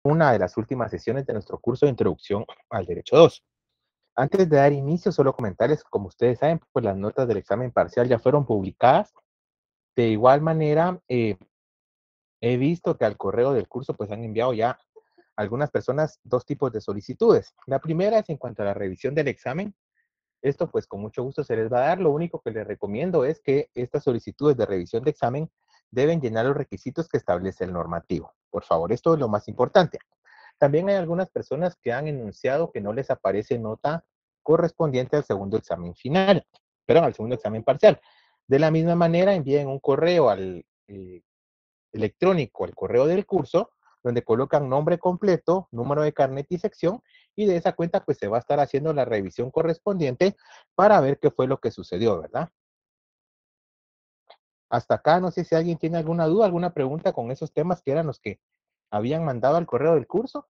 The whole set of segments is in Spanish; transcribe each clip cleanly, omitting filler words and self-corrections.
una de las últimas sesiones de nuestro curso de Introducción al Derecho 2. Antes de dar inicio, solo comentarles, como ustedes saben, pues las notas del examen parcial ya fueron publicadas. De igual manera, he visto que al correo del curso pues han enviado ya algunas personas dos tipos de solicitudes. La primera es en cuanto a la revisión del examen. Esto pues con mucho gusto se les va a dar. Lo único que les recomiendo es que estas solicitudes de revisión de examen deben llenar los requisitos que establece el normativo. Por favor, esto es lo más importante. También hay algunas personas que han enunciado que no les aparece nota correspondiente al segundo examen final, perdón, al segundo examen parcial. De la misma manera, envíen un correo al electrónico, al correo del curso, donde colocan nombre completo, número de carnet y sección, y de esa cuenta pues se va a estar haciendo la revisión correspondiente para ver qué fue lo que sucedió, ¿verdad? Hasta acá, no sé si alguien tiene alguna duda, alguna pregunta con esos temas que eran los que habían mandado al correo del curso.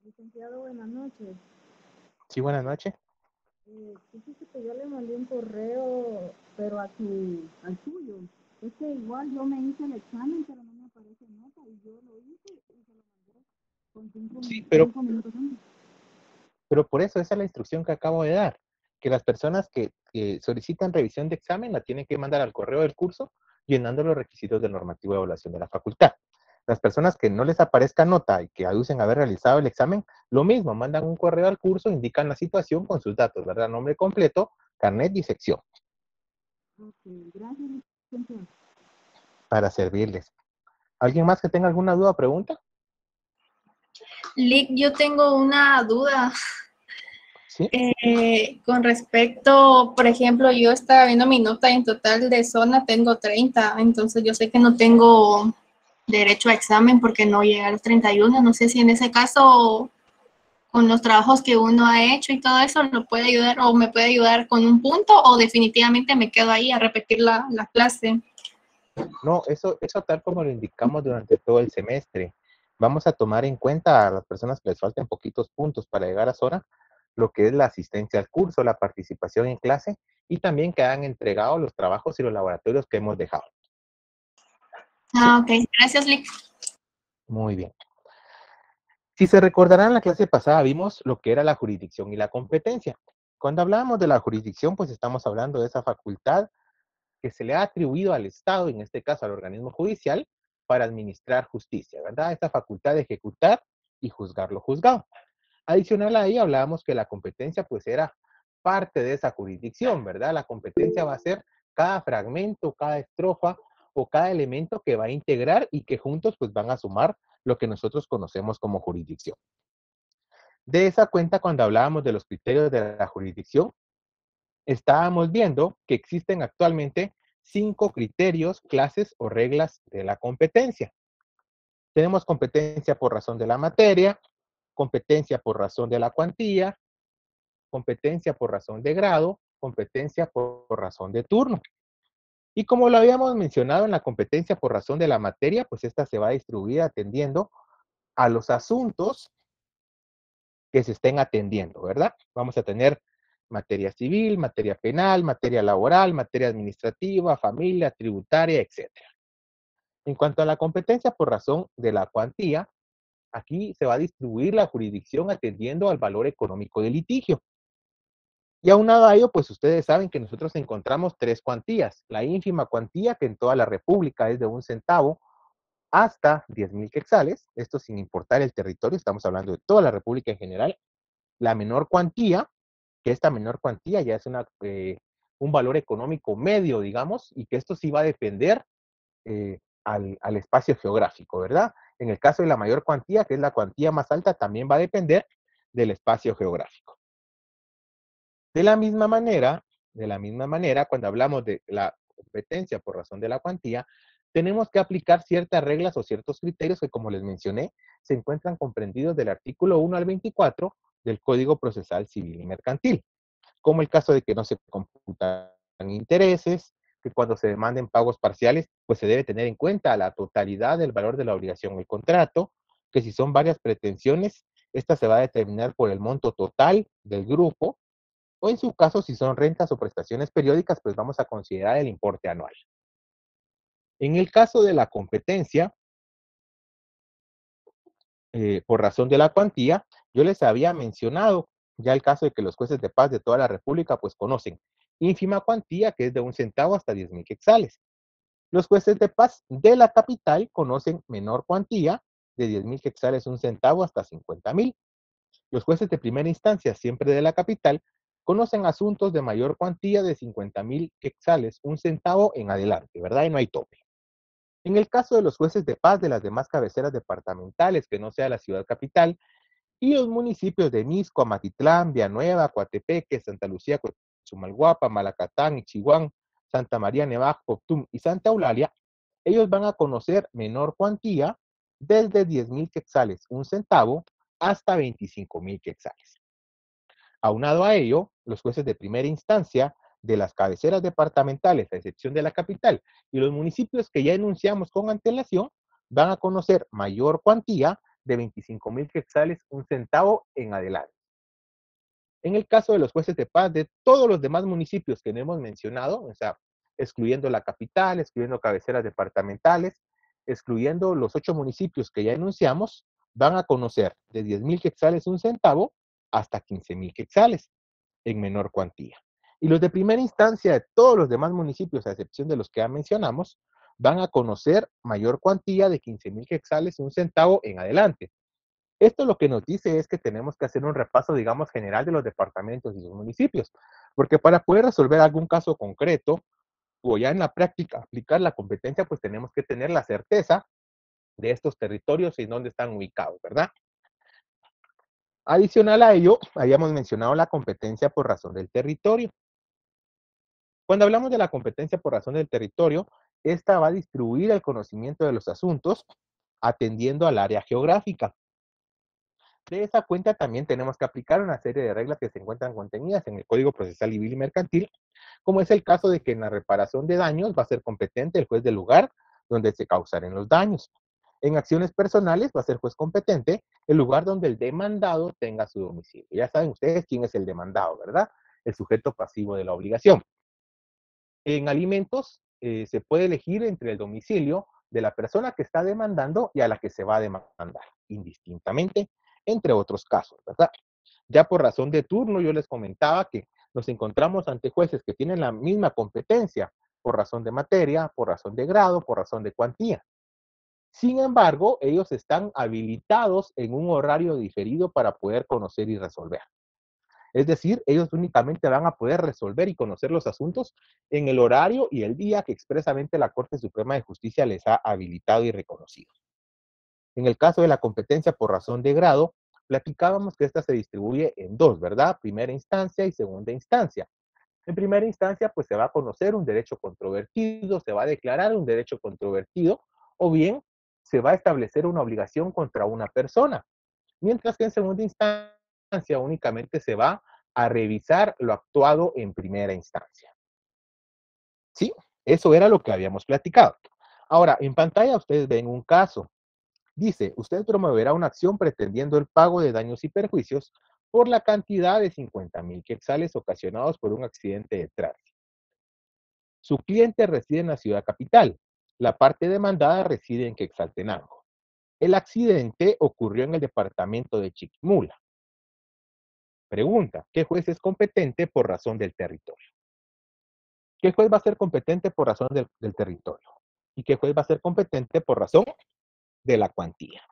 Licenciado, buenas noches. Sí, buenas noches. Fíjese que yo le mandé un correo, pero al suyo. Es que igual yo me hice el examen, pero no me aparece nota y yo lo hice y se lo mandé con Sí, cinco minutos antes. pero por eso esa es la instrucción que acabo de dar, que las personas que solicitan revisión de examen la tienen que mandar al correo del curso llenando los requisitos del normativo de evaluación de la facultad. Las personas que no les aparezca nota y que aducen haber realizado el examen, lo mismo, mandan un correo al curso, indican la situación con sus datos, ¿verdad? Nombre completo, carnet y sección, Ok, gracias, licenciado. para servirles. ¿Alguien más que tenga alguna duda o pregunta? Lick, yo tengo una duda Sí. con respecto, por ejemplo, yo estaba viendo mi nota y en total de zona tengo 30, entonces yo sé que no tengo derecho a examen porque no llegué a los 31. No sé si en ese caso, con los trabajos que uno ha hecho y todo eso, lo puede ayudar o me puede ayudar con un punto o definitivamente me quedo ahí a repetir la clase. No, eso tal como lo indicamos durante todo el semestre. Vamos a tomar en cuenta a las personas que les falten poquitos puntos para llegar a zona, lo que es la asistencia al curso, la participación en clase y también que han entregado los trabajos y los laboratorios que hemos dejado. ¿Sí? Ah, ok. Gracias, Lick. Muy bien. Si se recordarán, en la clase pasada vimos lo que era la jurisdicción y la competencia. Cuando hablábamos de la jurisdicción, pues estamos hablando de esa facultad que se le ha atribuido al Estado, en este caso al organismo judicial, para administrar justicia, ¿verdad? Esta facultad de ejecutar y juzgar lo juzgado. Adicional a ahí hablábamos que la competencia pues era parte de esa jurisdicción, ¿verdad? La competencia va a ser cada fragmento, cada estrofa o cada elemento que va a integrar y que juntos pues van a sumar lo que nosotros conocemos como jurisdicción. De esa cuenta, cuando hablábamos de los criterios de la jurisdicción, estábamos viendo que existen actualmente 5 criterios, clases o reglas de la competencia. Tenemos competencia por razón de la materia, competencia por razón de la cuantía, competencia por razón de grado, competencia por razón de turno. Y como lo habíamos mencionado en la competencia por razón de la materia, pues esta se va a distribuir atendiendo a los asuntos que se estén atendiendo, ¿verdad? Vamos a tener materia civil, materia penal, materia laboral, materia administrativa, familia, tributaria, etcétera. En cuanto a la competencia por razón de la cuantía, aquí se va a distribuir la jurisdicción atendiendo al valor económico del litigio. Y aunado a ello, pues ustedes saben que nosotros encontramos 3 cuantías. La ínfima cuantía, que en toda la República es de 1 centavo, hasta 10,000 quetzales, esto sin importar el territorio, estamos hablando de toda la República en general. La menor cuantía, que esta menor cuantía ya es un valor económico medio, digamos, y que esto sí va a depender al espacio geográfico, ¿verdad? En el caso de la mayor cuantía, que es la cuantía más alta, también va a depender del espacio geográfico. De la misma manera, cuando hablamos de la competencia por razón de la cuantía, tenemos que aplicar ciertas reglas o ciertos criterios que, como les mencioné, se encuentran comprendidos del artículo 1 al 24 del Código Procesal Civil y Mercantil, como el caso de que no se computan intereses, que cuando se demanden pagos parciales, pues se debe tener en cuenta la totalidad del valor de la obligación del contrato, que si son varias pretensiones, esta se va a determinar por el monto total del grupo, O en su caso, si son rentas o prestaciones periódicas, pues vamos a considerar el importe anual. En el caso de la competencia, por razón de la cuantía, yo les había mencionado ya el caso de que los jueces de paz de toda la República pues conocen ínfima cuantía que es de 1 centavo hasta 10,000 quetzales. Los jueces de paz de la capital conocen menor cuantía de 10,000 quetzales 1 centavo hasta 50,000. Los jueces de primera instancia, siempre de la capital, conocen asuntos de mayor cuantía de 50,000 quetzales 1 centavo en adelante, ¿verdad? Y no hay tope. En el caso de los jueces de paz de las demás cabeceras departamentales, que no sea la ciudad capital, y los municipios de Misco, Amatitlán, Villanueva, Coatepeque, Santa Lucía, Chumalguapa, Malacatán, Ichihuán, Santa María Nevaj, Coptum y Santa Eulalia, ellos van a conocer menor cuantía desde 10,000 quetzales, 1 centavo, hasta 25,000 quetzales. Aunado a ello, los jueces de primera instancia de las cabeceras departamentales, a excepción de la capital, y los municipios que ya enunciamos con antelación, van a conocer mayor cuantía de 25,000 quetzales, 1 centavo en adelante. En el caso de los jueces de paz de todos los demás municipios que no hemos mencionado, o sea, excluyendo la capital, excluyendo cabeceras departamentales, excluyendo los 8 municipios que ya enunciamos, van a conocer de 10,000 quetzales 1 centavo hasta 15,000 quetzales en menor cuantía. Y los de primera instancia de todos los demás municipios, a excepción de los que ya mencionamos, van a conocer mayor cuantía de 15,000 quetzales 1 centavo en adelante. Esto lo que nos dice es que tenemos que hacer un repaso, digamos, general de los departamentos y los municipios, porque para poder resolver algún caso concreto o ya en la práctica aplicar la competencia, pues tenemos que tener la certeza de estos territorios y dónde están ubicados, ¿verdad? Adicional a ello, habíamos mencionado la competencia por razón del territorio. Cuando hablamos de la competencia por razón del territorio, esta va a distribuir el conocimiento de los asuntos atendiendo al área geográfica. De esa cuenta también tenemos que aplicar una serie de reglas que se encuentran contenidas en el Código Procesal Civil y Mercantil, como es el caso de que en la reparación de daños va a ser competente el juez del lugar donde se causaren los daños. En acciones personales va a ser juez competente el lugar donde el demandado tenga su domicilio. Ya saben ustedes quién es el demandado, ¿verdad? El sujeto pasivo de la obligación. En alimentos se puede elegir entre el domicilio de la persona que está demandando y a la que se va a demandar, indistintamente, entre otros casos, ¿verdad? Ya por razón de turno, yo les comentaba que nos encontramos ante jueces que tienen la misma competencia por razón de materia, por razón de grado, por razón de cuantía. Sin embargo, ellos están habilitados en un horario diferido para poder conocer y resolver. Es decir, ellos únicamente van a poder resolver y conocer los asuntos en el horario y el día que expresamente la Corte Suprema de Justicia les ha habilitado y reconocido. En el caso de la competencia por razón de grado, platicábamos que esta se distribuye en dos, ¿verdad? Primera instancia y segunda instancia. En primera instancia, pues se va a conocer un derecho controvertido, se va a declarar un derecho controvertido, o bien se va a establecer una obligación contra una persona. Mientras que en segunda instancia únicamente se va a revisar lo actuado en primera instancia. ¿Sí? Eso era lo que habíamos platicado. Ahora, en pantalla ustedes ven un caso. Dice, usted promoverá una acción pretendiendo el pago de daños y perjuicios por la cantidad de 50,000 quetzales ocasionados por un accidente de tránsito. Su cliente reside en la ciudad capital. La parte demandada reside en Quetzaltenango. El accidente ocurrió en el departamento de Chiquimula. Pregunta, ¿qué juez es competente por razón del territorio? ¿Qué juez va a ser competente por razón del territorio? ¿Y qué juez va a ser competente por razón de la cuantía?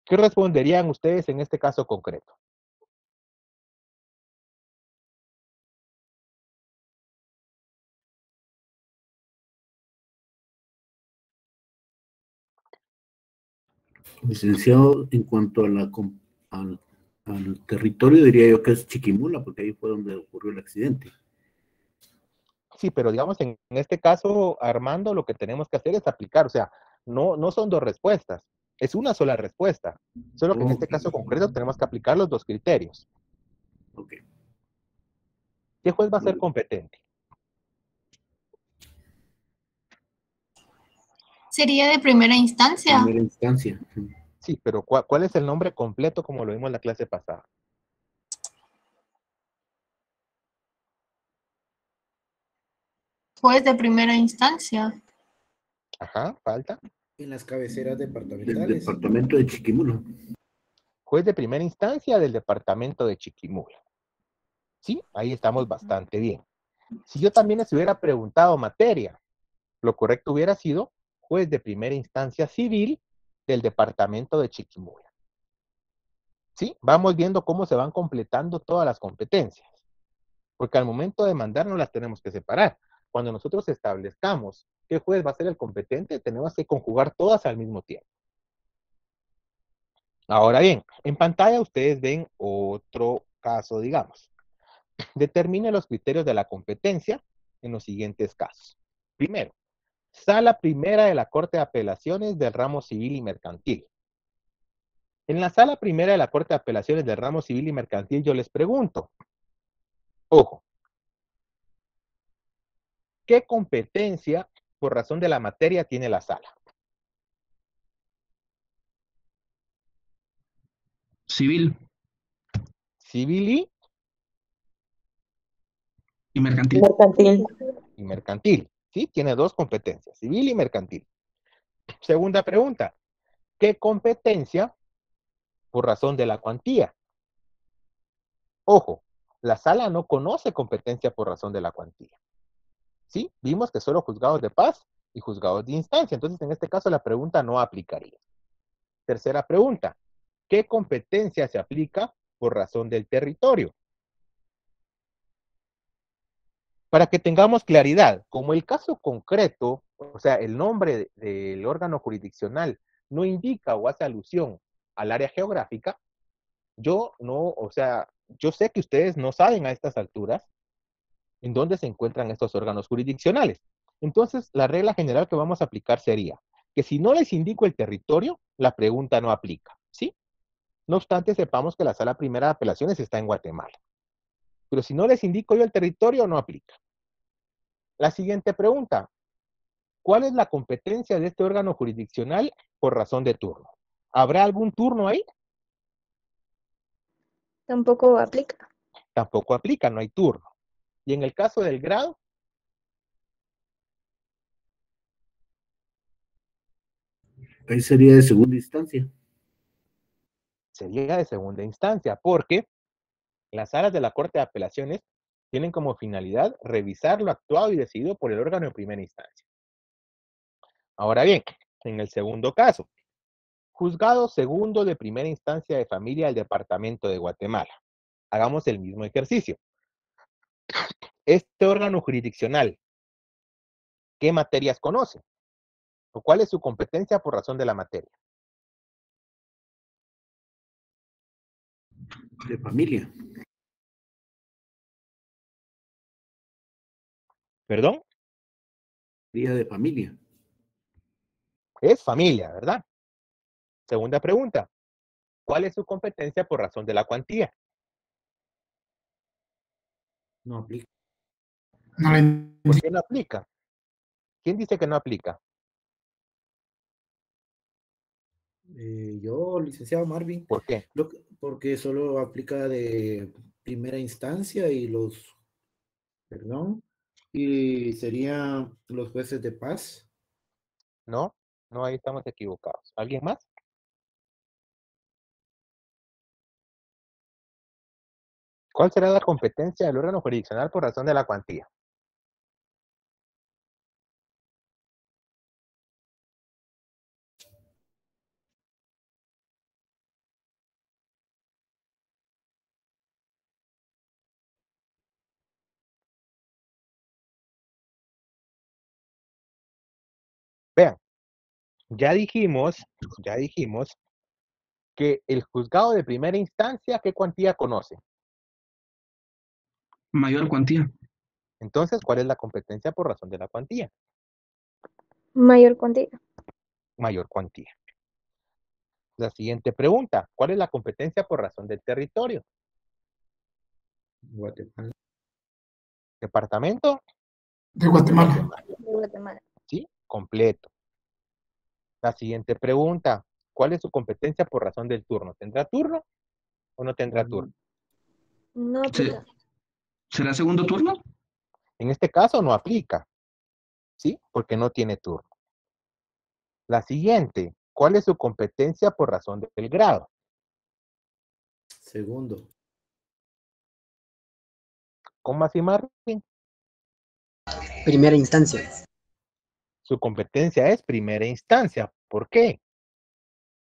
¿Qué responderían ustedes en este caso concreto? Licenciado, en cuanto a al territorio, diría yo que es Chiquimula, porque ahí fue donde ocurrió el accidente. Sí, pero digamos en este caso, Armando, lo que tenemos que hacer es aplicar, o sea, no son dos respuestas, es una sola respuesta. Solo que en este caso concreto tenemos que aplicar los dos criterios. Ok. ¿Qué juez va a ser competente? Sería de primera instancia. Primera instancia. Sí, pero ¿cuál es el nombre completo como lo vimos en la clase pasada? Juez de primera instancia. Ajá, falta. En las cabeceras Del departamentales. departamento de Chiquimula. Juez de primera instancia del departamento de Chiquimula. Sí, ahí estamos bastante bien. Si yo también les hubiera preguntado materia, lo correcto hubiera sido juez de primera instancia civil del departamento de Chiquimula. ¿Sí? Vamos viendo cómo se van completando todas las competencias. Porque al momento de mandarnos las tenemos que separar. Cuando nosotros establezcamos qué juez va a ser el competente, tenemos que conjugar todas al mismo tiempo. Ahora bien, en pantalla ustedes ven otro caso, digamos. Determine los criterios de la competencia en los siguientes casos. Primero, Sala Primera de la Corte de Apelaciones del Ramo Civil y Mercantil. En la Sala Primera de la Corte de Apelaciones del Ramo Civil y Mercantil yo les pregunto, ojo, ¿qué competencia por razón de la materia tiene la sala? Civil Civil y mercantil. Mercantil. y mercantil. ¿Sí? Tiene dos competencias, civil y mercantil. Segunda pregunta, ¿qué competencia por razón de la cuantía? Ojo, la sala no conoce competencia por razón de la cuantía. ¿Sí? Vimos que solo juzgados de paz y juzgados de instancia. Entonces, en este caso, la pregunta no aplicaría. Tercera pregunta, ¿qué competencia se aplica por razón del territorio? Para que tengamos claridad, como el caso concreto, o sea, el nombre del órgano jurisdiccional no indica o hace alusión al área geográfica, yo no, o sea, yo sé que ustedes no saben a estas alturas en dónde se encuentran estos órganos jurisdiccionales. Entonces, la regla general que vamos a aplicar sería que si no les indico el territorio, la pregunta no aplica, ¿sí? No obstante, sepamos que la Sala Primera de Apelaciones está en Guatemala. Pero si no les indico yo el territorio, no aplica. La siguiente pregunta, ¿cuál es la competencia de este órgano jurisdiccional por razón de turno? ¿Habrá algún turno ahí? Tampoco aplica. Tampoco aplica, no hay turno. Y en el caso del grado, Ahí sería de segunda instancia. sería de segunda instancia, porque las salas de la Corte de Apelaciones tienen como finalidad revisar lo actuado y decidido por el órgano de primera instancia. Ahora bien, en el segundo caso, Juzgado Segundo de Primera Instancia de Familia del Departamento de Guatemala. Hagamos el mismo ejercicio. Este órgano jurisdiccional, ¿qué materias conoce? ¿O cuál es su competencia por razón de la materia? De familia. ¿Perdón? Día de familia. Es familia, ¿verdad? Segunda pregunta. ¿Cuál es su competencia por razón de la cuantía? No aplica. No le ¿Por qué no aplica? ¿Quién dice que no aplica? Yo, licenciado Marvin, ¿Por qué? porque solo aplica de primera instancia y y serían los jueces de paz. No, no, ahí estamos equivocados. ¿Alguien más? ¿Cuál será la competencia del órgano jurisdiccional por razón de la cuantía? Vean, ya dijimos que el juzgado de primera instancia, ¿qué cuantía conoce? mayor cuantía. Entonces, ¿cuál es la competencia por razón de la cuantía? Mayor cuantía. Mayor cuantía. La siguiente pregunta, ¿cuál es la competencia por razón del territorio? Guatemala. ¿Departamento? De Guatemala. De Guatemala. ¿Sí? Completo. La siguiente pregunta, ¿cuál es su competencia por razón del turno? ¿Tendrá turno o no tendrá turno? No aplica. ¿Será segundo turno? En este caso no aplica. ¿sí? Porque no tiene turno. La siguiente, ¿cuál es su competencia por razón del grado? Segundo. ¿Cómo así, Martín? Primera instancia. Su competencia es primera instancia. ¿Por qué?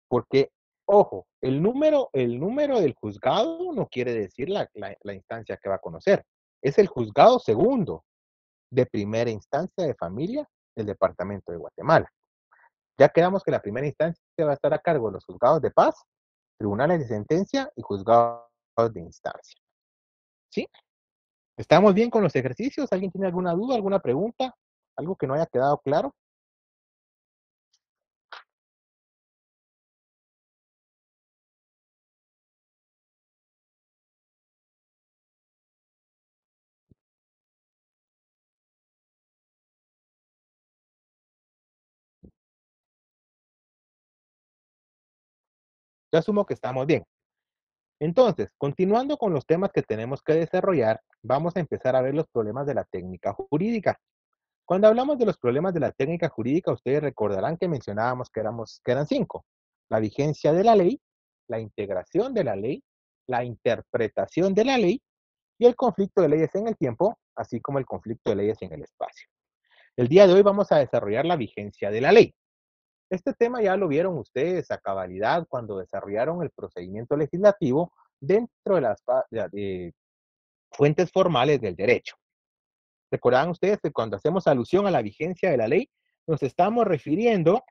Porque, ojo, el número del juzgado no quiere decir la instancia que va a conocer. Es el juzgado segundo de primera instancia de familia del Departamento de Guatemala. Ya quedamos que la primera instancia va a estar a cargo de los juzgados de paz, tribunales de sentencia y juzgados de instancia. ¿Sí? ¿Estamos bien con los ejercicios? ¿Alguien tiene alguna duda, alguna pregunta? ¿Algo que no haya quedado claro? Yo asumo que estamos bien. Entonces, continuando con los temas que tenemos que desarrollar, vamos a empezar a ver los problemas de la técnica jurídica. Cuando hablamos de los problemas de la técnica jurídica, ustedes recordarán que mencionábamos que eran 5. La vigencia de la ley, la integración de la ley, la interpretación de la ley y el conflicto de leyes en el tiempo, así como el conflicto de leyes en el espacio. El día de hoy vamos a desarrollar la vigencia de la ley. Este tema ya lo vieron ustedes a cabalidad cuando desarrollaron el procedimiento legislativo dentro de las fuentes formales del derecho. Recordarán ustedes que cuando hacemos alusión a la vigencia de la ley, nos estamos refiriendo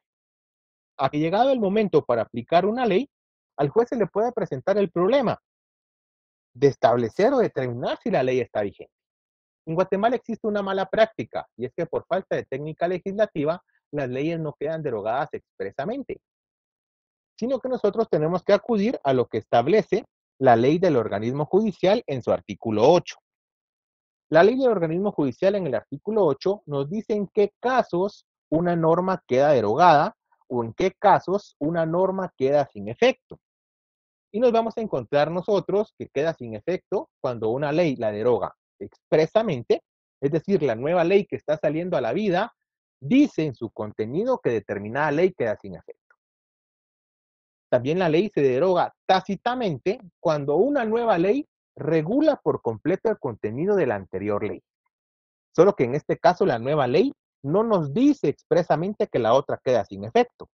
a que llegado el momento para aplicar una ley, al juez se le puede presentar el problema de establecer o determinar si la ley está vigente. En Guatemala existe una mala práctica, y es que por falta de técnica legislativa, las leyes no quedan derogadas expresamente, sino que nosotros tenemos que acudir a lo que establece la ley del organismo judicial en su artículo 8. La ley del organismo judicial en el artículo 8 nos dice en qué casos una norma queda derogada o en qué casos una norma queda sin efecto. Y nos vamos a encontrar nosotros que queda sin efecto cuando una ley la deroga expresamente, es decir, la nueva ley que está saliendo a la vida dice en su contenido que determinada ley queda sin efecto. También la ley se deroga tácitamente cuando una nueva ley regula por completo el contenido de la anterior ley. Solo que en este caso la nueva ley no nos dice expresamente que la otra queda sin efecto,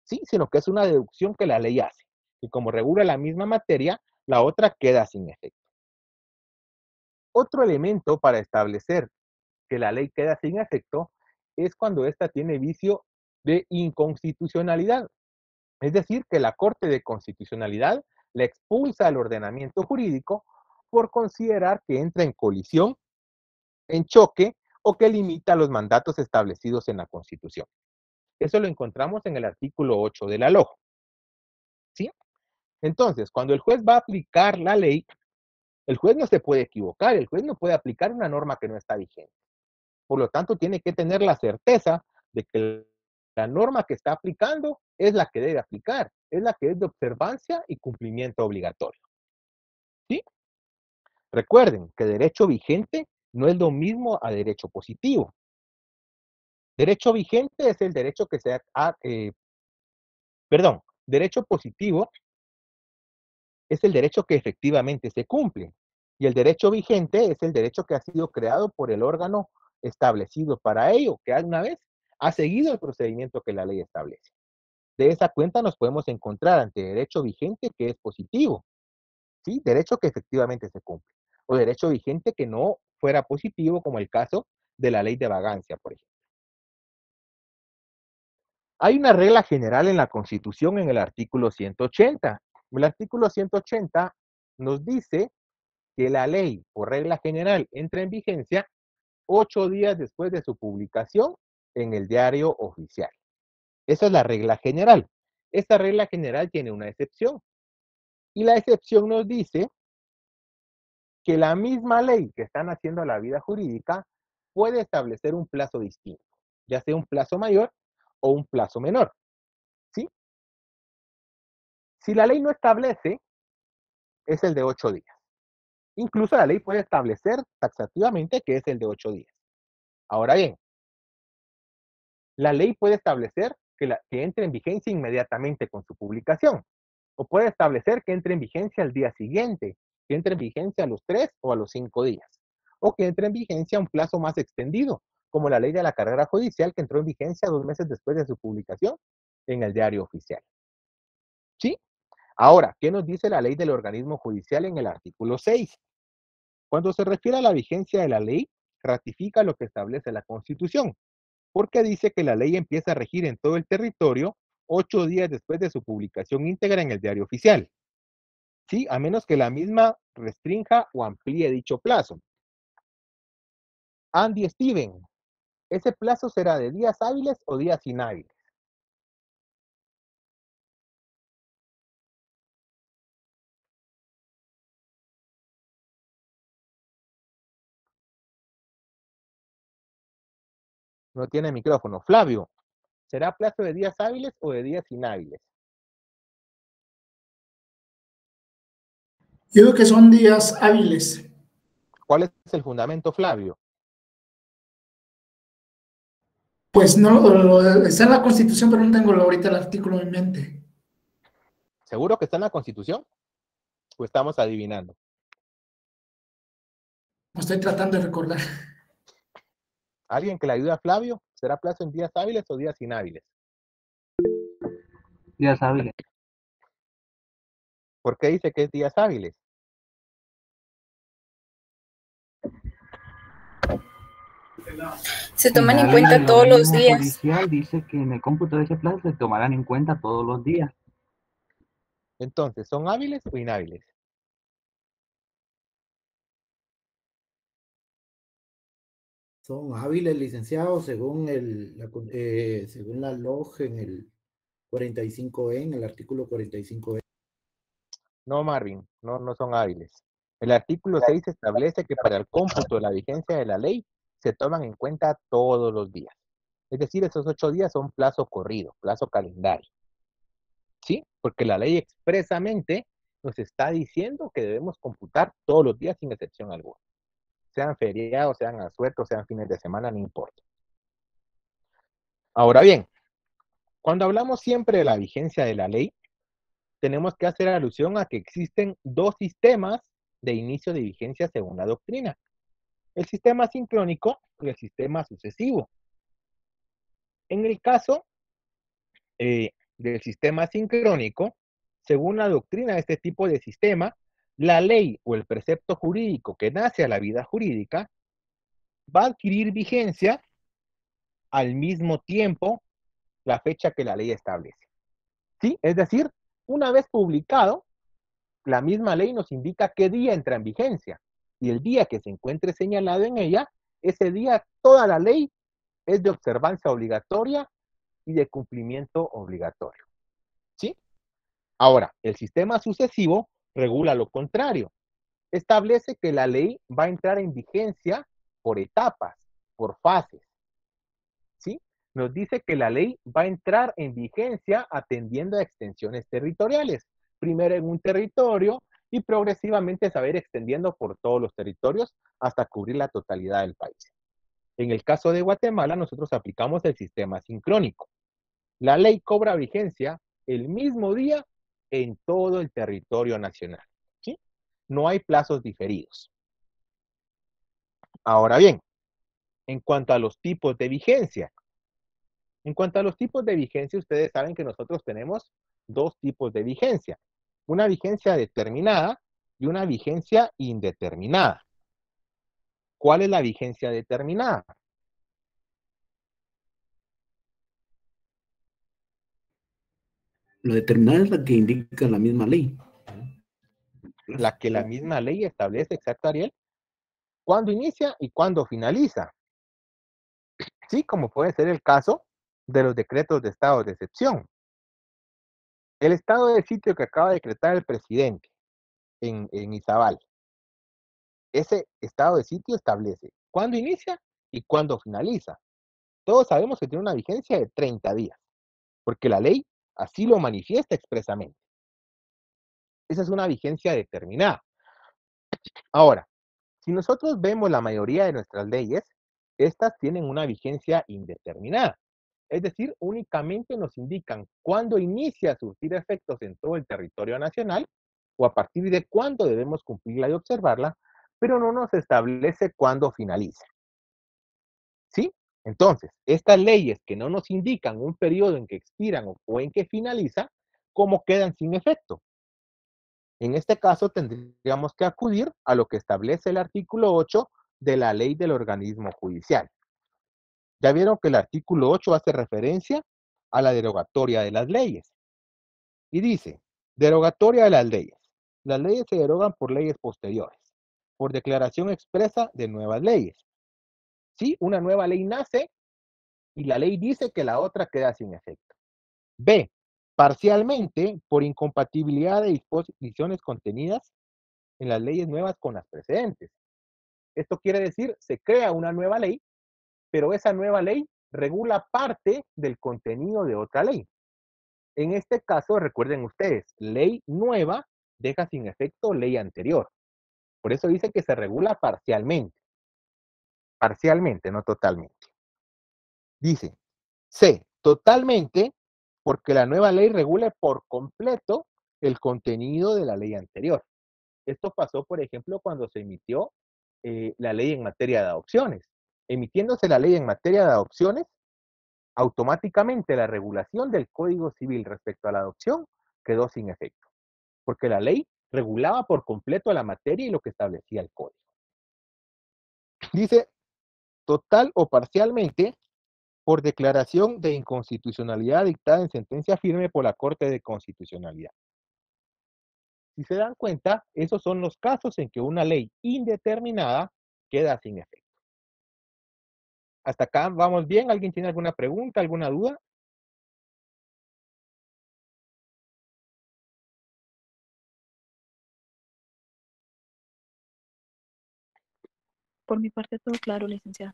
¿sí? Sino que es una deducción que la ley hace. Y como regula la misma materia, la otra queda sin efecto. Otro elemento para establecer que la ley queda sin efecto es cuando ésta tiene vicio de inconstitucionalidad. Es decir, que la Corte de Constitucionalidad le expulsa al ordenamiento jurídico por considerar que entra en colisión, en choque o que limita los mandatos establecidos en la Constitución. Eso lo encontramos en el artículo 8 de la LOJ. ¿Sí? Entonces, cuando el juez va a aplicar la ley, el juez no se puede equivocar, el juez no puede aplicar una norma que no está vigente. Por lo tanto, tiene que tener la certeza de que la norma que está aplicando es la que debe aplicar, es la que es de observancia y cumplimiento obligatorio. ¿Sí? Recuerden que derecho vigente no es lo mismo a derecho positivo. Derecho vigente es el derecho que se ha, derecho positivo es el derecho que efectivamente se cumple. Y el derecho vigente es el derecho que ha sido creado por el órgano establecido para ello, que una vez ha seguido el procedimiento que la ley establece. De esa cuenta nos podemos encontrar ante derecho vigente que es positivo, ¿sí? Derecho que efectivamente se cumple. O derecho vigente que no fuera positivo, como el caso de la ley de vagancia, por ejemplo. Hay una regla general en la Constitución en el artículo 180. El artículo 180 nos dice que la ley, por regla general, entra en vigencia 8 días después de su publicación en el diario oficial. Esa es la regla general. Esta regla general tiene una excepción. Y la excepción nos dice que la misma ley que están haciendo la vida jurídica puede establecer un plazo distinto, ya sea un plazo mayor o un plazo menor. ¿Sí? Si la ley no establece, es el de 8 días. Incluso la ley puede establecer taxativamente que es el de 8 días. Ahora bien, La ley puede establecer que entre en vigencia inmediatamente con su publicación, o puede establecer que entre en vigencia al día siguiente, que entre en vigencia a los 3 o a los 5 días, o que entre en vigencia a un plazo más extendido, como la ley de la carrera judicial que entró en vigencia 2 meses después de su publicación en el diario oficial. ¿Sí? Ahora, ¿qué nos dice la ley del organismo judicial en el artículo 6? Cuando se refiere a la vigencia de la ley, ratifica lo que establece la Constitución, porque dice que la ley empieza a regir en todo el territorio 8 días después de su publicación íntegra en el diario oficial. Sí, a menos que la misma restrinja o amplíe dicho plazo. Andy Steven, ¿ese plazo será de días hábiles o días inhábiles? No tiene micrófono. Flavio, ¿será plazo de días hábiles o de días inhábiles? Yo digo que son días hábiles. ¿Cuál es el fundamento, Flavio? Pues no, está en la Constitución, pero no tengo ahorita el artículo en mente. ¿Seguro que está en la Constitución? ¿O estamos adivinando? Estoy tratando de recordar. ¿Alguien que le ayude a Flavio? ¿Será plazo en días hábiles o días inhábiles? Días hábiles. ¿Por qué dice que es días hábiles? Se toman en La cuenta ley del todos los organismo días. judicial dice que en el cómputo de ese plazo se tomarán en cuenta todos los días. Entonces, ¿son hábiles o inhábiles? Son hábiles, licenciados, según según la LOG en el 45E, en el artículo 45E. No, Marvin, no son hábiles. El artículo 6 establece que para el cómputo de la vigencia de la ley se toman en cuenta todos los días. Es decir, esos 8 días son plazo corrido, plazo calendario. ¿Sí? Porque la ley expresamente nos está diciendo que debemos computar todos los días sin excepción alguna. Sean feriados, sean asuetos, sean fines de semana, no importa. Ahora bien, cuando hablamos siempre de la vigencia de la ley, tenemos que hacer alusión a que existen dos sistemas de inicio de vigencia según la doctrina. El sistema sincrónico y el sistema sucesivo. En el caso del sistema sincrónico, según la doctrina de este tipo de sistema, la ley o el precepto jurídico que nace a la vida jurídica va a adquirir vigencia al mismo tiempo la fecha que la ley establece. ¿Sí? Es decir, una vez publicado, la misma ley nos indica qué día entra en vigencia. Y el día que se encuentre señalado en ella, ese día toda la ley es de observancia obligatoria y de cumplimiento obligatorio. ¿Sí? Ahora, el sistema sucesivo regula lo contrario. Establece que la ley va a entrar en vigencia por etapas, por fases. ¿Sí? Nos dice que la ley va a entrar en vigencia atendiendo a extensiones territoriales. Primero en un territorio y progresivamente se va a ir extendiendo por todos los territorios hasta cubrir la totalidad del país. En el caso de Guatemala, nosotros aplicamos el sistema sincrónico. La ley cobra vigencia el mismo día en todo el territorio nacional. ¿Sí? No hay plazos diferidos. Ahora bien, en cuanto a los tipos de vigencia, ustedes saben que nosotros tenemos dos tipos de vigencia. Una vigencia determinada y una vigencia indeterminada. ¿Cuál es la vigencia determinada? La determinada es la que indica la misma ley. La que la misma ley establece, exacto, Ariel, cuándo inicia y cuándo finaliza. Sí, como puede ser el caso de los decretos de estado de excepción. El estado de sitio que acaba de decretar el presidente en Izabal, ese estado de sitio establece cuándo inicia y cuándo finaliza. Todos sabemos que tiene una vigencia de 30 días, porque la ley así lo manifiesta expresamente. Esa es una vigencia determinada. Ahora, si nosotros vemos la mayoría de nuestras leyes, estas tienen una vigencia indeterminada. Es decir, únicamente nos indican cuándo inicia a surtir efectos en todo el territorio nacional o a partir de cuándo debemos cumplirla y observarla, pero no nos establece cuándo finaliza. ¿Sí? Entonces, estas leyes que no nos indican un periodo en que expiran o en que finaliza, ¿cómo quedan sin efecto? En este caso tendríamos que acudir a lo que establece el artículo 8 de la ley del organismo judicial. Ya vieron que el artículo 8 hace referencia a la derogatoria de las leyes. Y dice, derogatoria de las leyes. Las leyes se derogan por leyes posteriores, por declaración expresa de nuevas leyes. ¿Sí? Una nueva ley nace y la ley dice que la otra queda sin efecto. B, parcialmente por incompatibilidad de disposiciones contenidas en las leyes nuevas con las precedentes. Esto quiere decir, se crea una nueva ley, pero esa nueva ley regula parte del contenido de otra ley. En este caso, recuerden ustedes, ley nueva deja sin efecto ley anterior. Por eso dice que se regula parcialmente. Parcialmente, no totalmente. Dice, C, totalmente, porque la nueva ley regule por completo el contenido de la ley anterior. Esto pasó, por ejemplo, cuando se emitió la ley en materia de adopciones. Emitiéndose la ley en materia de adopciones, automáticamente la regulación del Código Civil respecto a la adopción quedó sin efecto, porque la ley regulaba por completo la materia y lo que establecía el Código. Dice, total o parcialmente, por declaración de inconstitucionalidad dictada en sentencia firme por la Corte de Constitucionalidad. Si se dan cuenta, esos son los casos en que una ley indeterminada queda sin efecto. ¿Hasta acá vamos bien? ¿Alguien tiene alguna pregunta, alguna duda? Por mi parte, todo claro, licenciado.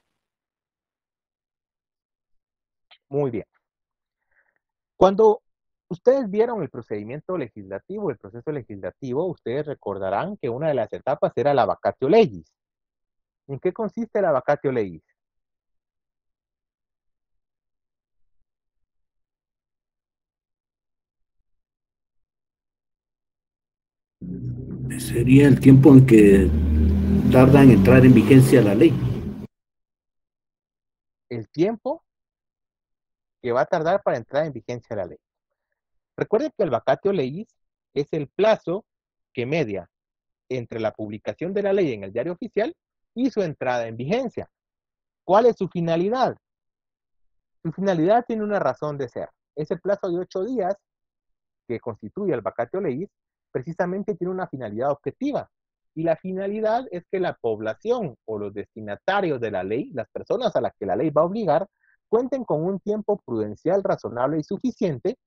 Muy bien. Cuando ustedes vieron el procedimiento legislativo, el proceso legislativo, ustedes recordarán que una de las etapas era la vacatio legis. ¿En qué consiste la vacatio legis? Sería el tiempo en que tarda en entrar en vigencia la ley. El tiempo que va a tardar para entrar en vigencia la ley. Recuerden que el vacatio legis es el plazo que media entre la publicación de la ley en el diario oficial y su entrada en vigencia. ¿Cuál es su finalidad? Su finalidad tiene una razón de ser. Ese plazo de 8 días que constituye el vacatio legis precisamente tiene una finalidad objetiva. Y la finalidad es que la población o los destinatarios de la ley, las personas a las que la ley va a obligar, cuenten con un tiempo prudencial, razonable y suficiente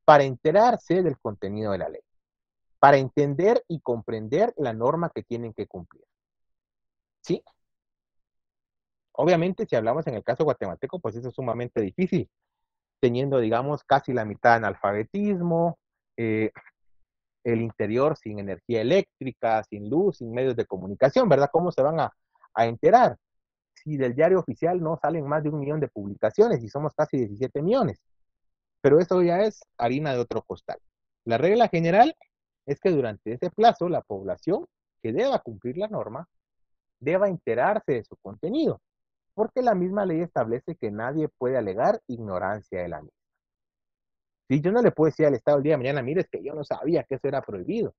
para enterarse del contenido de la ley, para entender y comprender la norma que tienen que cumplir. ¿Sí? Obviamente, si hablamos en el caso guatemalteco, pues eso es sumamente difícil, teniendo, digamos, casi la mitad de analfabetismo, el interior sin energía eléctrica, sin luz, sin medios de comunicación, ¿verdad? ¿Cómo se van a enterar? Si del diario oficial no salen más de 1 millón de publicaciones y somos casi 17 millones. Pero eso ya es harina de otro costal. La regla general es que durante ese plazo la población que deba cumplir la norma deba enterarse de su contenido, porque la misma ley establece que nadie puede alegar ignorancia de la misma. Si yo no le puedo decir al Estado el día de mañana, mire, es que yo no sabía que eso era prohibido.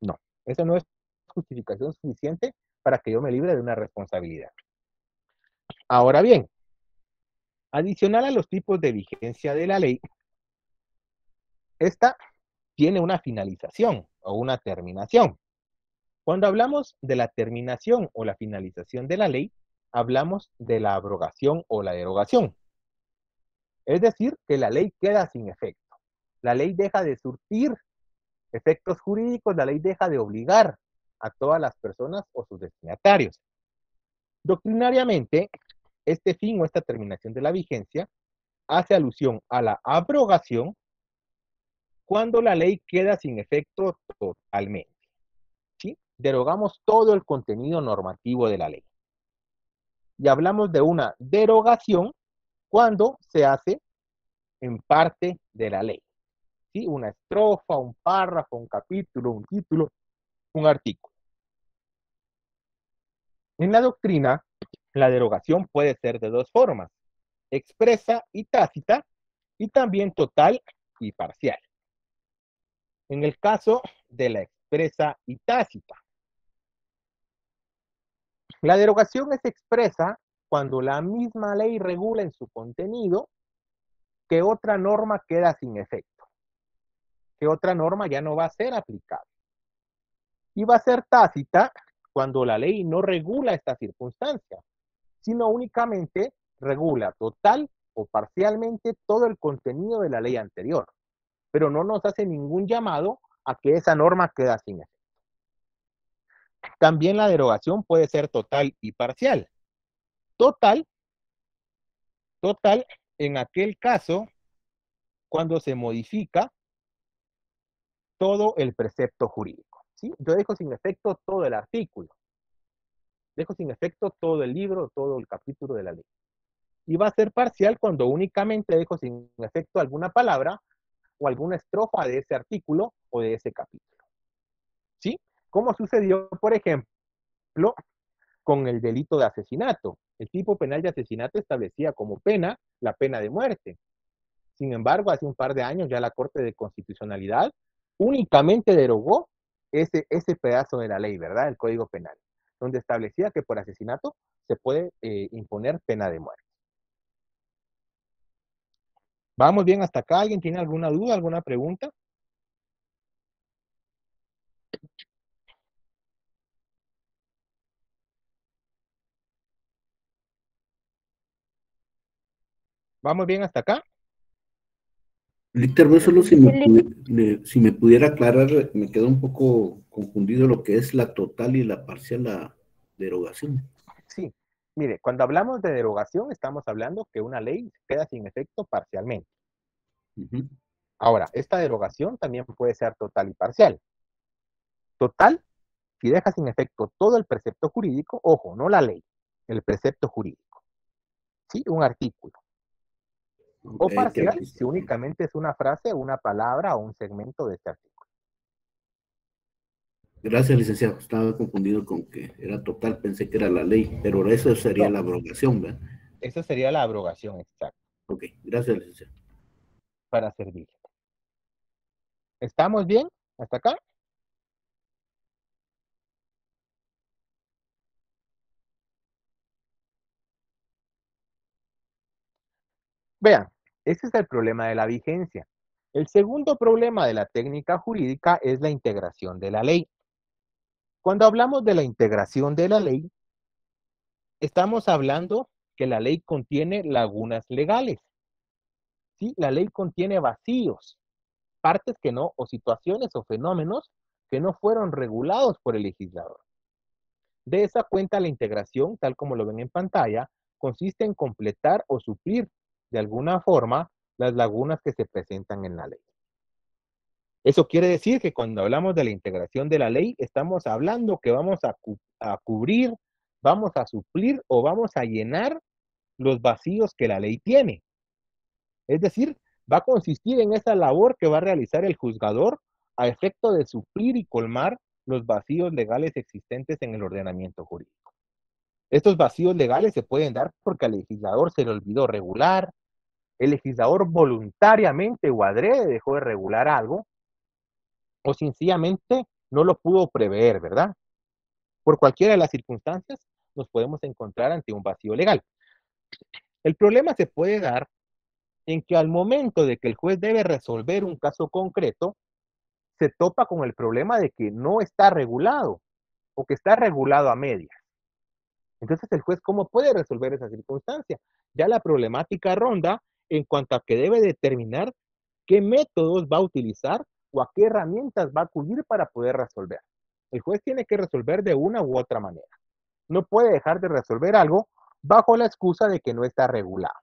No, eso no es justificación suficiente para que yo me libre de una responsabilidad. Ahora bien, adicional a los tipos de vigencia de la ley, esta tiene una finalización o una terminación. Cuando hablamos de la terminación o la finalización de la ley, hablamos de la abrogación o la derogación. Es decir, que la ley queda sin efecto. La ley deja de surtir efectos jurídicos, la ley deja de obligar a todas las personas o sus destinatarios. Doctrinariamente, este fin o esta terminación de la vigencia hace alusión a la abrogación cuando la ley queda sin efecto totalmente. ¿Sí? Derogamos todo el contenido normativo de la ley. Y hablamos de una derogación cuando se hace en parte de la ley. ¿Sí? Una estrofa, un párrafo, un capítulo, un título, un artículo. En la doctrina, la derogación puede ser de dos formas, expresa y tácita, y también total y parcial. En el caso de la expresa y tácita, la derogación es expresa cuando la misma ley regula en su contenido que otra norma queda sin efecto, que otra norma ya no va a ser aplicable. Y va a ser tácita cuando la ley no regula esta circunstancia, sino únicamente regula total o parcialmente todo el contenido de la ley anterior, pero no nos hace ningún llamado a que esa norma queda sin efecto. También la derogación puede ser total y parcial. Total en aquel caso cuando se modifica todo el precepto jurídico. ¿Sí? Yo dejo sin efecto todo el artículo, dejo sin efecto todo el libro, todo el capítulo de la ley. Y va a ser parcial cuando únicamente dejo sin efecto alguna palabra o alguna estrofa de ese artículo o de ese capítulo. ¿Sí? Como sucedió, por ejemplo, con el delito de asesinato. El tipo penal de asesinato establecía como pena la pena de muerte. Sin embargo, hace un par de años ya la Corte de Constitucionalidad únicamente derogó ese pedazo de la ley, ¿verdad? El Código Penal, donde establecía que por asesinato se puede imponer pena de muerte. ¿Vamos bien hasta acá? ¿Alguien tiene alguna duda, alguna pregunta? ¿Vamos bien hasta acá? Víctor, solo si me pudiera aclarar, me quedó un poco confundido lo que es la total y la parcial la derogación. Sí, mire, cuando hablamos de derogación estamos hablando que una ley queda sin efecto parcialmente. Ahora, esta derogación también puede ser total y parcial. Total, si deja sin efecto todo el precepto jurídico, ojo, no la ley, el precepto jurídico. ¿Sí? Un artículo. O parcial, si únicamente es una frase, una palabra o un segmento de este artículo. Gracias, licenciado. Estaba confundido con que era total, pensé que era la ley, pero eso sería la abrogación, ¿verdad? Esa sería la abrogación, exacto. Ok, gracias, licenciado. Para servirle. ¿Estamos bien? ¿Hasta acá? Vean, ese es el problema de la vigencia. El segundo problema de la técnica jurídica es la integración de la ley. Cuando hablamos de la integración de la ley, estamos hablando que la ley contiene lagunas legales. ¿Sí? La ley contiene vacíos, partes que no, o situaciones o fenómenos que no fueron regulados por el legislador. De esa cuenta, la integración, tal como lo ven en pantalla, consiste en completar o suplir de alguna forma las lagunas que se presentan en la ley. Eso quiere decir que cuando hablamos de la integración de la ley, estamos hablando que vamos a cubrir, vamos a suplir o vamos a llenar los vacíos que la ley tiene. Es decir, va a consistir en esa labor que va a realizar el juzgador a efecto de suplir y colmar los vacíos legales existentes en el ordenamiento jurídico. Estos vacíos legales se pueden dar porque al legislador se le olvidó regular, el legislador voluntariamente o adrede dejó de regular algo, o sencillamente no lo pudo prever, ¿verdad? Por cualquiera de las circunstancias nos podemos encontrar ante un vacío legal. El problema se puede dar en que al momento de que el juez debe resolver un caso concreto, se topa con el problema de que no está regulado o que está regulado a medias. Entonces el juez, ¿cómo puede resolver esa circunstancia? Ya la problemática ronda en cuanto a que debe determinar qué métodos va a utilizar o a qué herramientas va a acudir para poder resolver. El juez tiene que resolver de una u otra manera. No puede dejar de resolver algo bajo la excusa de que no está regulado.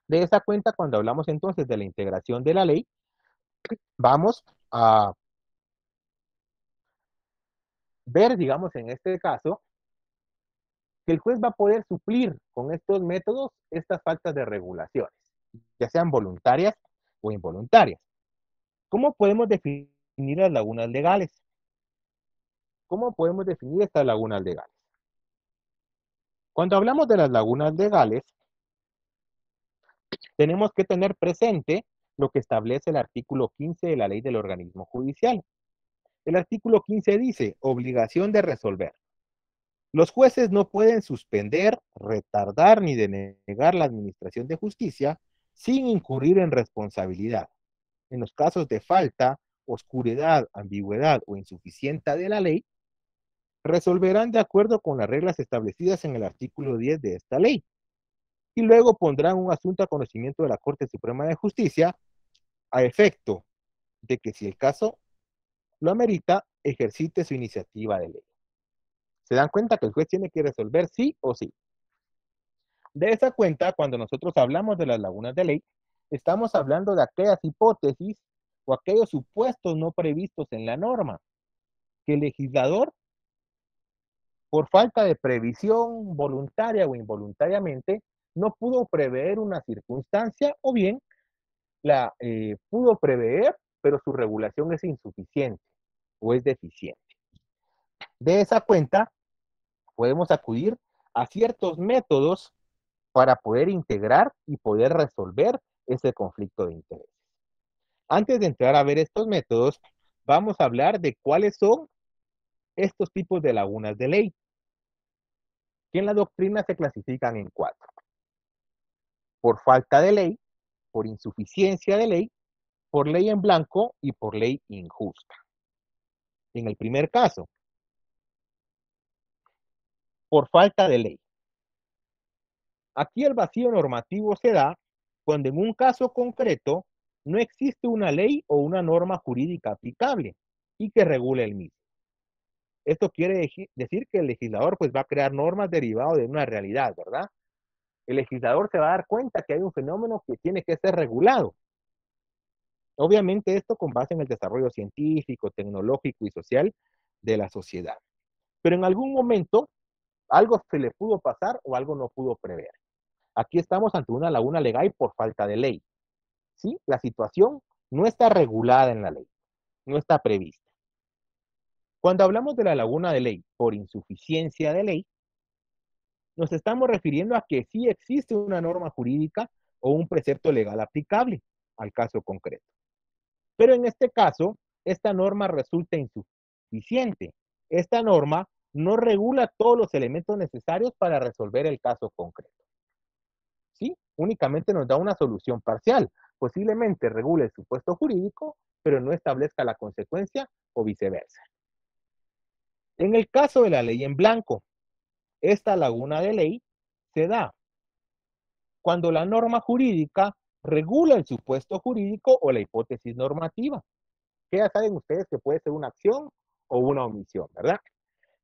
De esa cuenta, cuando hablamos entonces de la integración de la ley, vamos a ver, digamos, en este caso, que el juez va a poder suplir con estos métodos estas faltas de regulaciones, ya sean voluntarias o involuntarias. ¿Cómo podemos definir las lagunas legales? ¿Cómo podemos definir estas lagunas legales? Cuando hablamos de las lagunas legales, tenemos que tener presente lo que establece el artículo 15 de la ley del organismo judicial. El artículo 15 dice, obligación de resolver. Los jueces no pueden suspender, retardar ni denegar la administración de justicia sin incurrir en responsabilidad. En los casos de falta, oscuridad, ambigüedad o insuficiencia de la ley, resolverán de acuerdo con las reglas establecidas en el artículo 10 de esta ley. Y luego pondrán un asunto a conocimiento de la Corte Suprema de Justicia a efecto de que, si el caso lo amerita, ejercite su iniciativa de ley. ¿Se dan cuenta que el juez tiene que resolver sí o sí? De esa cuenta, cuando nosotros hablamos de las lagunas de ley, estamos hablando de aquellas hipótesis o aquellos supuestos no previstos en la norma, que el legislador, por falta de previsión voluntaria o involuntariamente, no pudo prever una circunstancia, o bien la pudo prever, pero su regulación es insuficiente o es deficiente. De esa cuenta, podemos acudir a ciertos métodos para poder integrar y poder resolver ese conflicto de intereses. Antes de entrar a ver estos métodos, vamos a hablar de cuáles son estos tipos de lagunas de ley, que en la doctrina se clasifican en 4. Por falta de ley, por insuficiencia de ley, por ley en blanco y por ley injusta. En el primer caso, por falta de ley. Aquí el vacío normativo se da cuando en un caso concreto no existe una ley o una norma jurídica aplicable y que regule el mismo. Esto quiere decir que el legislador pues va a crear normas derivadas de una realidad, ¿verdad? El legislador se va a dar cuenta que hay un fenómeno que tiene que ser regulado. Obviamente esto con base en el desarrollo científico, tecnológico y social de la sociedad. Pero en algún momento algo se le pudo pasar o algo no pudo prever. Aquí estamos ante una laguna legal por falta de ley. ¿Sí? La situación no está regulada en la ley, no está prevista. Cuando hablamos de la laguna de ley por insuficiencia de ley, nos estamos refiriendo a que sí existe una norma jurídica o un precepto legal aplicable al caso concreto. Pero en este caso, esta norma resulta insuficiente. Esta norma no regula todos los elementos necesarios para resolver el caso concreto. ¿Sí? Únicamente nos da una solución parcial. Posiblemente regule el supuesto jurídico, pero no establezca la consecuencia o viceversa. En el caso de la ley en blanco, esta laguna de ley se da cuando la norma jurídica regula el supuesto jurídico o la hipótesis normativa, que ya saben ustedes que puede ser una acción o una omisión, ¿verdad?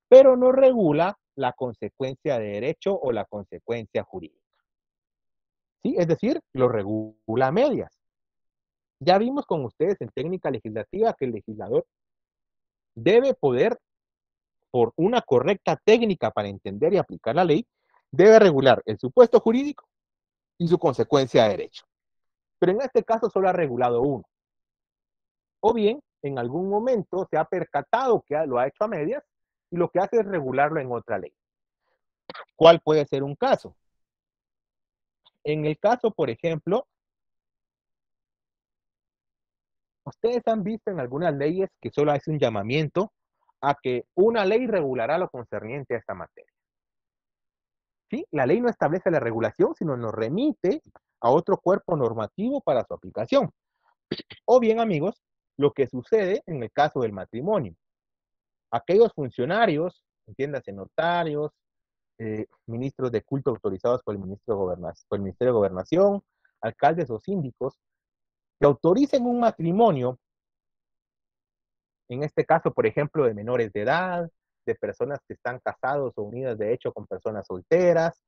Pero no regula la consecuencia de derecho o la consecuencia jurídica. ¿Sí? Es decir, lo regula a medias. Ya vimos con ustedes en técnica legislativa que el legislador debe poder, por una correcta técnica para entender y aplicar la ley, debe regular el supuesto jurídico y su consecuencia de derecho. Pero en este caso solo ha regulado uno. O bien, en algún momento se ha percatado que lo ha hecho a medias y lo que hace es regularlo en otra ley. ¿Cuál puede ser un caso? En el caso, por ejemplo, ustedes han visto en algunas leyes que solo hace un llamamiento a que una ley regulará lo concerniente a esta materia. ¿Sí? La ley no establece la regulación, sino nos remite a otro cuerpo normativo para su aplicación. O bien, amigos, lo que sucede en el caso del matrimonio. Aquellos funcionarios, entiéndase, notarios, ministros de culto autorizados por el Ministerio de Gobernación, alcaldes o síndicos, que autoricen un matrimonio, en este caso, por ejemplo, de menores de edad, de personas que están casados o unidas de hecho con personas solteras,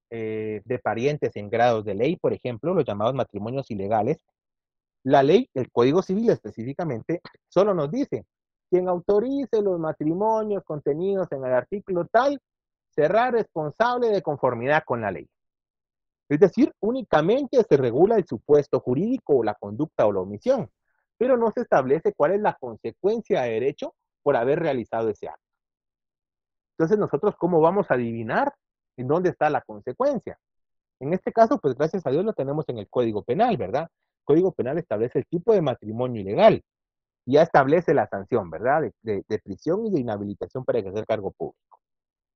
de parientes en grados de ley, por ejemplo, los llamados matrimonios ilegales. La ley, el Código Civil específicamente, solo nos dice, quien autorice los matrimonios contenidos en el artículo tal, será responsable de conformidad con la ley. Es decir, únicamente se regula el supuesto jurídico o la conducta o la omisión, pero no se establece cuál es la consecuencia de derecho por haber realizado ese acto. Entonces, nosotros, ¿cómo vamos a adivinar en dónde está la consecuencia? En este caso, pues gracias a Dios lo tenemos en el Código Penal, ¿verdad? El Código Penal establece el tipo de matrimonio ilegal y ya establece la sanción, ¿verdad? De prisión y de inhabilitación para ejercer cargo público.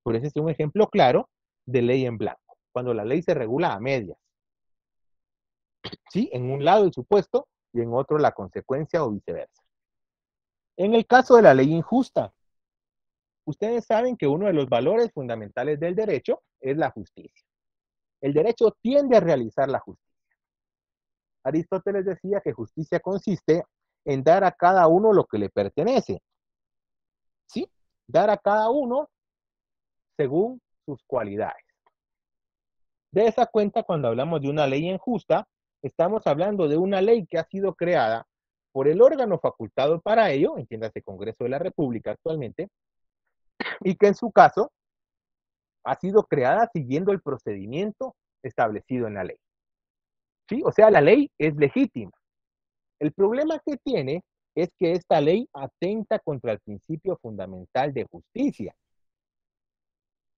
Por eso es un ejemplo claro de ley en blanco, cuando la ley se regula a medias. ¿Sí? En un lado el supuesto y en otro la consecuencia o viceversa. En el caso de la ley injusta, ustedes saben que uno de los valores fundamentales del derecho es la justicia. El derecho tiende a realizar la justicia. Aristóteles decía que justicia consiste en dar a cada uno lo que le pertenece. ¿Sí? Dar a cada uno según sus cualidades. De esa cuenta, cuando hablamos de una ley injusta, estamos hablando de una ley que ha sido creada por el órgano facultado para ello, entiéndase Congreso de la República actualmente, y que en su caso ha sido creada siguiendo el procedimiento establecido en la ley. ¿Sí? O sea, la ley es legítima. El problema que tiene es que esta ley atenta contra el principio fundamental de justicia.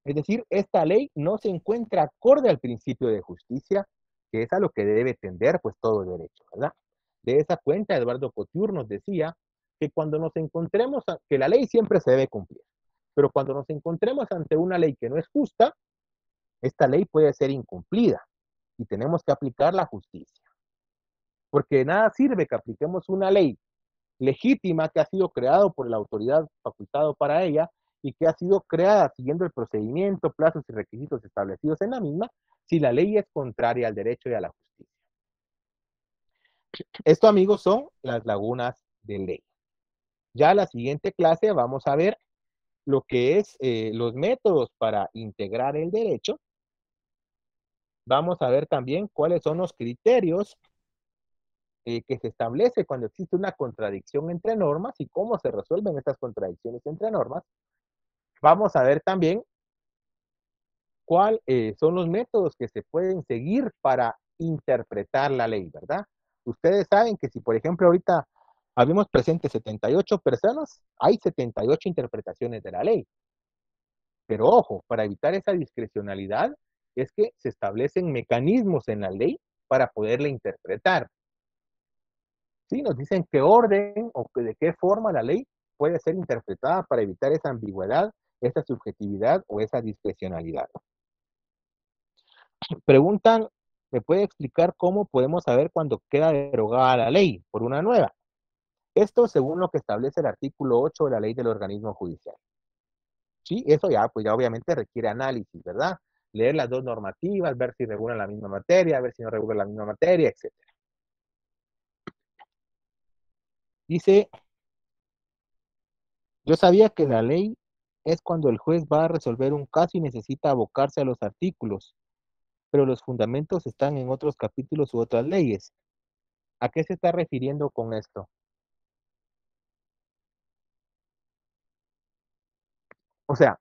Es decir, esta ley no se encuentra acorde al principio de justicia, que es a lo que debe tender pues todo derecho, ¿verdad? De esa cuenta, Eduardo Couture nos decía que cuando nos encontremos, que la ley siempre se debe cumplir, pero cuando nos encontremos ante una ley que no es justa, esta ley puede ser incumplida y tenemos que aplicar la justicia. Porque de nada sirve que apliquemos una ley legítima que ha sido creada por la autoridad facultado para ella y que ha sido creada siguiendo el procedimiento, plazos y requisitos establecidos en la misma, si la ley es contraria al derecho y a la justicia. Esto, amigos, son las lagunas de ley. Ya la siguiente clase vamos a ver lo que es los métodos para integrar el derecho. Vamos a ver también cuáles son los criterios que se establece cuando existe una contradicción entre normas y cómo se resuelven estas contradicciones entre normas. Vamos a ver también cuáles son los métodos que se pueden seguir para interpretar la ley, ¿verdad? Ustedes saben que si, por ejemplo, ahorita habemos presentes 78 personas, hay 78 interpretaciones de la ley. Pero ojo, para evitar esa discrecionalidad, es que se establecen mecanismos en la ley para poderla interpretar. Sí, nos dicen qué orden o de qué forma la ley puede ser interpretada para evitar esa ambigüedad, esa subjetividad o esa discrecionalidad. Preguntan, ¿me puede explicar cómo podemos saber cuando queda derogada la ley por una nueva? Esto según lo que establece el artículo 8 de la ley del organismo judicial. Sí, eso ya, pues ya obviamente requiere análisis, ¿verdad? Leer las dos normativas, ver si regulan la misma materia, ver si no regulan la misma materia, etc. Dice, yo sabía que la ley es cuando el juez va a resolver un caso y necesita abocarse a los artículos, pero los fundamentos están en otros capítulos u otras leyes. ¿A qué se está refiriendo con esto? O sea,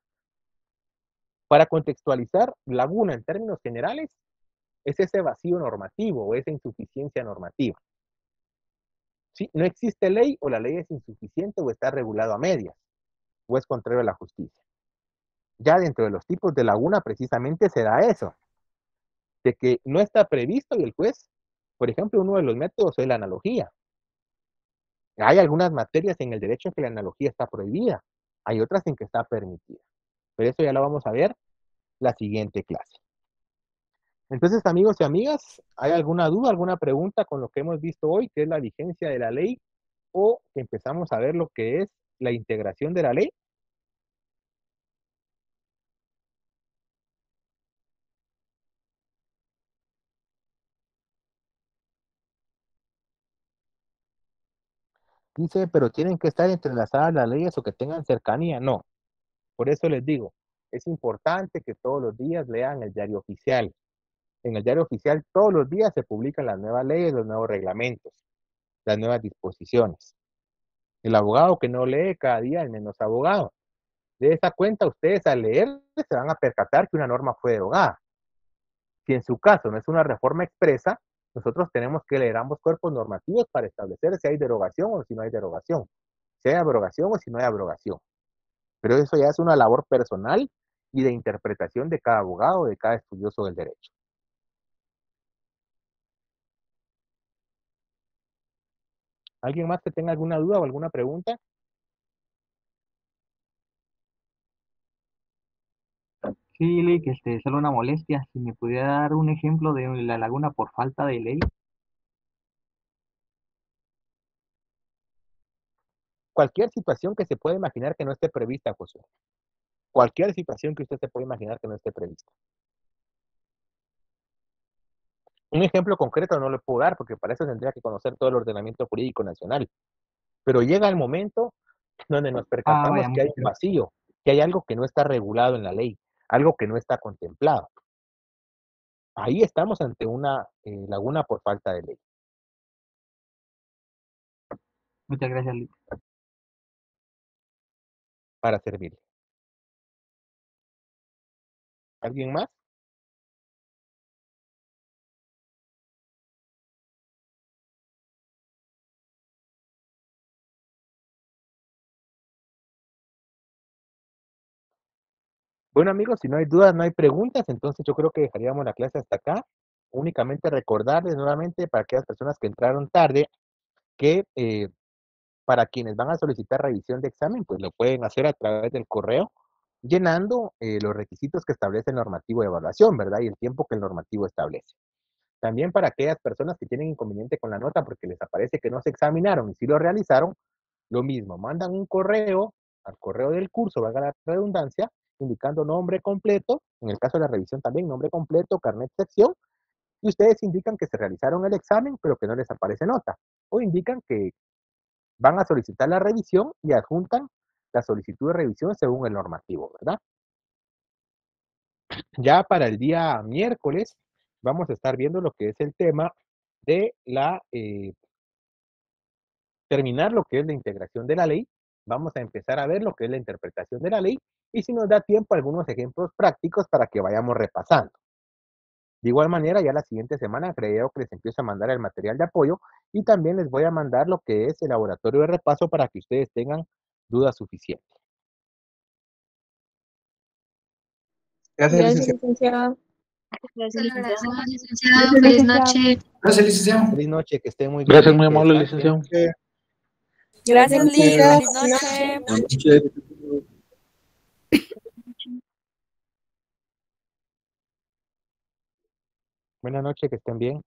para contextualizar, laguna en términos generales es ese vacío normativo o esa insuficiencia normativa. ¿Sí? No existe ley o la ley es insuficiente o está regulado a medias o es contrario a la justicia. Ya dentro de los tipos de laguna precisamente se da eso, de que no está previsto y el juez, por ejemplo, uno de los métodos es la analogía. Hay algunas materias en el derecho en que la analogía está prohibida, hay otras en que está permitida. Pero eso ya lo vamos a ver la siguiente clase. Entonces, amigos y amigas, ¿hay alguna duda, alguna pregunta con lo que hemos visto hoy, que es la vigencia de la ley, o que empezamos a ver lo que es la integración de la ley? Dice, pero tienen que estar entrelazadas las leyes o que tengan cercanía. No, por eso les digo, es importante que todos los días lean el diario oficial. En el diario oficial todos los días se publican las nuevas leyes, los nuevos reglamentos, las nuevas disposiciones. El abogado que no lee cada día es menos abogado. De esa cuenta, ustedes al leer entonces se van a percatar que una norma fue derogada. Si en su caso no es una reforma expresa, nosotros tenemos que leer ambos cuerpos normativos para establecer si hay derogación o si no hay derogación, si hay abrogación o si no hay abrogación. Pero eso ya es una labor personal y de interpretación de cada abogado, de cada estudioso del derecho. ¿Alguien más que tenga alguna duda o alguna pregunta? Sí, Lick, solo una molestia. Si me pudiera dar un ejemplo de la laguna por falta de ley. Cualquier situación que se pueda imaginar que no esté prevista, José. Cualquier situación que usted se pueda imaginar que no esté prevista. Un ejemplo concreto no le puedo dar porque para eso tendría que conocer todo el ordenamiento jurídico nacional. Pero llega el momento donde nos percatamos que hay un vacío, que hay algo que no está regulado en la ley, algo que no está contemplado. Ahí estamos ante una laguna por falta de ley. Muchas gracias, Lick. Para servirle. ¿Alguien más? Bueno, amigos, si no hay dudas, no hay preguntas, entonces yo creo que dejaríamos la clase hasta acá. Únicamente recordarles nuevamente para aquellas personas que entraron tarde que para quienes van a solicitar revisión de examen, pues lo pueden hacer a través del correo, llenando los requisitos que establece el normativo de evaluación, ¿verdad? Y el tiempo que el normativo establece. También para aquellas personas que tienen inconveniente con la nota porque les aparece que no se examinaron y sí lo realizaron, lo mismo, mandan un correo al correo del curso, valga la redundancia, indicando nombre completo, en el caso de la revisión también, nombre completo, carnet sección, y ustedes indican que se realizaron el examen, pero que no les aparece nota, o indican que van a solicitar la revisión y adjuntan la solicitud de revisión según el normativo, ¿verdad? Ya para el día miércoles vamos a estar viendo lo que es el tema de terminar lo que es la integración de la ley. Vamos a empezar a ver lo que es la interpretación de la ley y si nos da tiempo algunos ejemplos prácticos para que vayamos repasando. De igual manera, ya la siguiente semana creo que les empiezo a mandar el material de apoyo y también les voy a mandar lo que es el laboratorio de repaso para que ustedes tengan dudas suficientes. Gracias, licenciado. Gracias, licenciado. Gracias, licenciado. Feliz noche. Gracias, licenciado. Feliz noche, que estén muy bien. Gracias, muy amable, licenciado. Gracias, Liz. Gracias. Feliz noche. Buenas noches. Buenas noches, que estén bien.